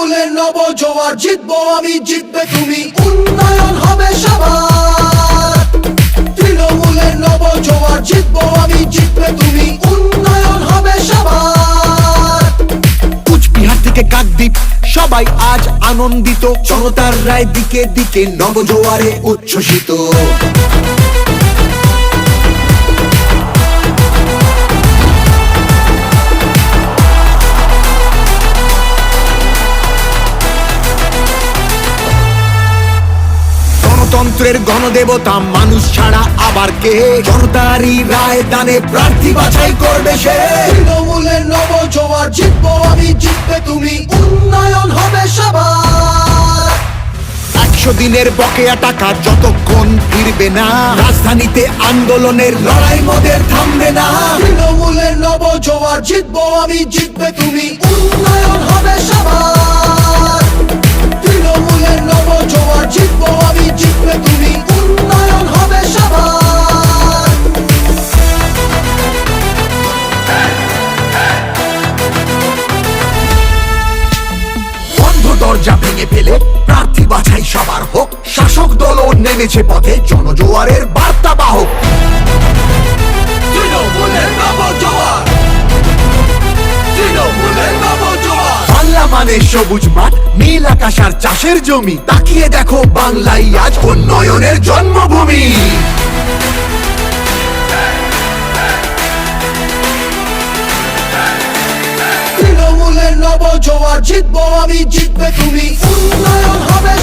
তৃণমূলের নব জোয়ার, জিতবো আমি জিতবে তুমি, উন্নয়ন হবে সবার। তৃণমূলের নব জোয়ার, জিতবো আমি জিতবে তুমি, উন্নয়ন হবে সবার। কুচবিহার থেকে কাকদ্বীপ সবাই আজ আনন্দিত, জনতার রায় দিকে দিকে নবজোয়ারে উচ্ছ্বসিত। গণতন্ত্রের গণদেবতা মানুষ ছাড়া আবার কে, জনতারই রায় দানে প্রার্থী বাছাই করবে সে। তৃণমূলের নব জোয়ার, জিতবো আমি জিতবে তুমি, উন্নয়ন হবে সবার। 100 দিনের বকেয়া টাকা যতক্ষণ ফিরবে না, রাজধানীতে আন্দোলনের লড়াই মোদের থামবে না। তৃণমূলের নব জোয়ার, জিতবো আমি জিতবে তুমি, উন্নয়ন হবে সবার। তৃণমূলের নব জোয়ার, জিতবো আমি জিতবে তুমি, উন্নয়ন হবে সবার। বন্ধ দরজা ভেঙে ফেলে প্রার্থী বাছাই সবার হোক, শাসক দলও নেমেছে পথে জনজোয়ারের বার্তা বাহক। তৃণমূলের নব জোয়ার, তৃণমূলের নব জোয়ার। বাংলা মানে সবুজ মাঠ, নীল আকাশ আর চাষের জমি, তাকিয়ে দেখো বাংলাই আজ উন্নয়নের জন্মভূমি। তৃণমূলের নব জোয়ার, জিতবো আমি জিতবে তুমি, উন্নয়ন হবে